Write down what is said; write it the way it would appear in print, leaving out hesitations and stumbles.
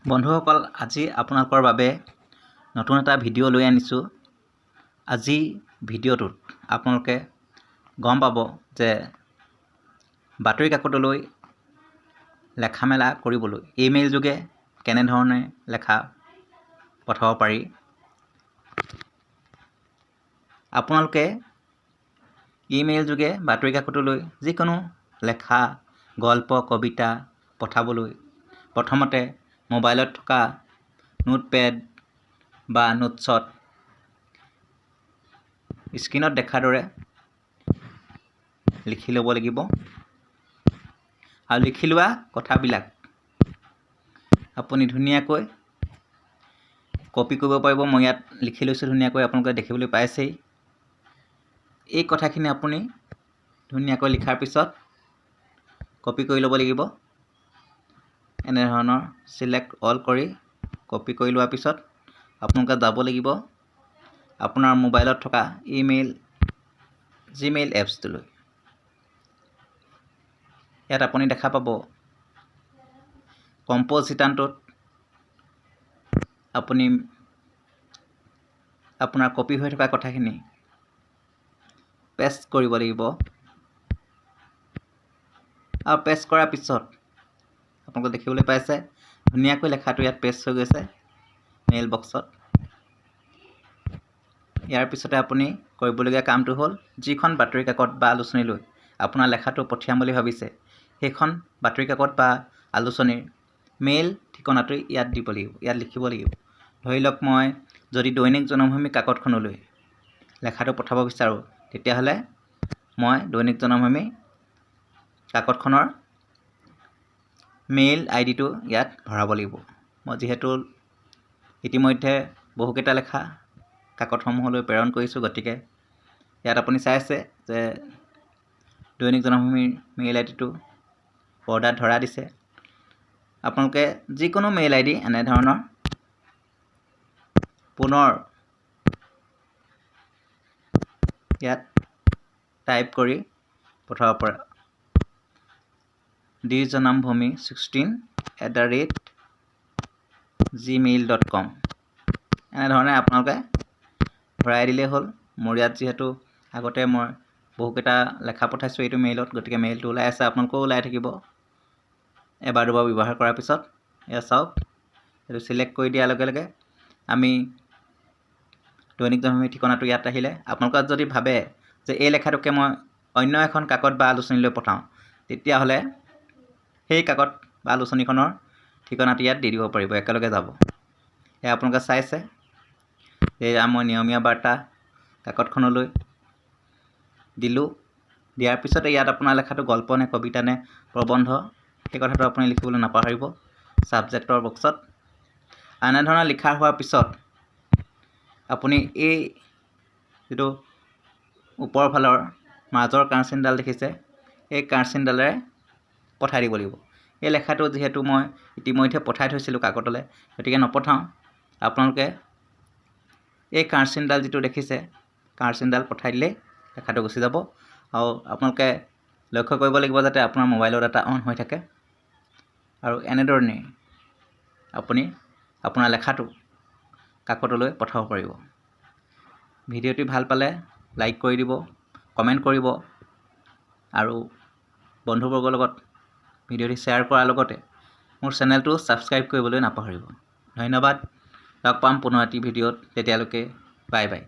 বন্ধুসকল, আজি আপোনালোকৰ বাবে নতুন এটা ভিডিঅ' লৈ আনিছোঁ। আজি ভিডিঅ'টোত আপোনালোকে গম পাব যে বাতৰি কাকতলৈ লেখা মেলা কৰিবলৈ ইমেইল যোগে কেনেধৰণে লেখা পঠাব পাৰি। আপোনালোকে ইমেইল যোগে বাতৰি কাকতলৈ যিকোনো লেখা, গল্প, কবিতা পঠাবলৈ প্ৰথমতে মোবাইলত থকা নোটপেড বা নোটছত স্ক্ৰীনত দেখাৰ দৰে লিখি ল'ব লাগিব। আৰু লিখি লোৱা কথাবিলাক আপুনি ধুনীয়াকৈ কপি কৰিব পাৰিব। মই ইয়াত লিখি লৈছোঁ ধুনীয়াকৈ, আপোনালোকে দেখিবলৈ পাইছেই। এই কথাখিনি আপুনি ধুনীয়াকৈ লিখাৰ পিছত কপি কৰি ল'ব লাগিব। এনেধৰণৰ চিলেক্ট অল কৰি কপি কৰি লোৱাৰ পিছত আপোনালোকে যাব লাগিব আপোনাৰ মোবাইলত থকা জিমেইল এপছটোলৈ। ইয়াত আপুনি দেখা পাব কম্প'জ শিতানটোত আপুনি আপোনাৰ কপি হৈ থকা কথাখিনি পেষ্ট কৰিব লাগিব। আৰু পেষ্ট কৰাৰ পিছত আপোনালোকে দেখিবলৈ পাইছে ধুনীয়াকৈ লেখাটো ইয়াত পেষ্ট হৈ গৈছে মেইল বক্সত। ইয়াৰ পিছতে আপুনি কৰিবলগীয়া কামটো হ'ল, যিখন বাতৰি কাকত বা আলোচনীলৈ আপোনাৰ লেখাটো পঠিয়াম বুলি ভাবিছে সেইখন বাতৰি কাকত বা আলোচনীৰ মেইল ঠিকনাটো ইয়াত দিব লাগিব, ইয়াত লিখিব লাগিব। ধৰি লওক মই যদি দৈনিক জনমভূমি কাকতখনলৈ লেখাটো পঠাব বিচাৰোঁ, তেতিয়াহ'লে মই দৈনিক জনমভূমি কাকতখনৰ মেইল আইডিটো ইয়াত ভৰাব লাগিব। মই যিহেতু ইতিমধ্যে বহুকেইটা লেখা কাকতসমূহলৈ প্ৰেৰণ কৰিছোঁ, গতিকে ইয়াত আপুনি চাইছে যে দৈনিক জনমভূমিৰ মেইল আইডিটো পৰ্দাত ধৰা দিছে। আপোনালোকে যিকোনো মেইল আইডি এনেধৰণৰ পুনৰ ইয়াত টাইপ কৰি পঠাব পাৰে। djanamabhumi16@gmail.com এনেধৰণে আপোনালোকে ভৰাই দিলেই হ'ল। মোৰ ইয়াত যিহেতু আগতে মই বহুকেইটা লেখা পঠাইছোঁ এইটো মেইলত, গতিকে মেইলটো ওলাই আছে, আপোনালোকেও ওলাই থাকিব এবাৰ দুবাৰ ব্যৱহাৰ কৰাৰ পিছত। এয়া চাওক, এইটো চিলেক্ট কৰি দিয়াৰ লগে লগে আমি দৈনিক জনমভূমিৰ ঠিকনাটো ইয়াত আহিলে। আপোনালোকে যদি ভাবে যে এই লেখাটোকে মই অন্য এখন কাকত বা আলোচনীলৈ পঠাওঁ, তেতিয়াহ'লে সেই কাকত বা আলোচনীখনৰ ঠিকনাটো ইয়াত দি দিব পাৰিব, একেলগে যাব। এয়া আপোনালোকে চাইছে, এয়া মই নিয়মীয়া বাৰ্তা কাকতখনলৈ দিলোঁ। দিয়াৰ পিছতে ইয়াত আপোনাৰ লেখাটো গল্প নে কবিতা নে প্ৰবন্ধ, সেই কথাটো আপুনি লিখিবলৈ নাপাহৰিব ছাবজেক্টৰ বক্সত। এনেধৰণৰ লিখা হোৱাৰ পিছত আপুনি এই যিটো ওপৰৰ ফালৰ মাজৰ কাঁড়চিনডাল দেখিছে, এই কাঁড়চিনডালেৰে পঠাই দিব লাগিব। এই লেখাটো যিহেতু মই ইতিমধ্যে পঠাই থৈছিলোঁ কাকতলৈ, গতিকে নপঠাওঁ। আপোনালোকে এই কাঁড়চিনডাল যিটো দেখিছে, কাঁড়চিনডাল পঠাই দিলেই লেখাটো গুচি যাব। আৰু আপোনালোকে লক্ষ্য কৰিব লাগিব যাতে আপোনাৰ মোবাইলৰ ডাটা অন হৈ থাকে। আৰু এনেধৰণে আপুনি আপোনাৰ লেখাটো কাকতলৈ পঠাব পাৰিব। ভিডিঅ'টি ভাল পালে লাইক কৰি দিব, কমেণ্ট কৰিব আৰু বন্ধুবৰ্গৰ লগত ভিডিঅ'টি শ্বেয়াৰ কৰাৰ লগতে মোৰ চেনেলটো ছাবস্ক্ৰাইব কৰিবলৈ নাপাহৰিব। ধন্যবাদ। লগ পাম পুনৰ এটি ভিডিঅ'ত, তেতিয়ালৈকে বাই বাই।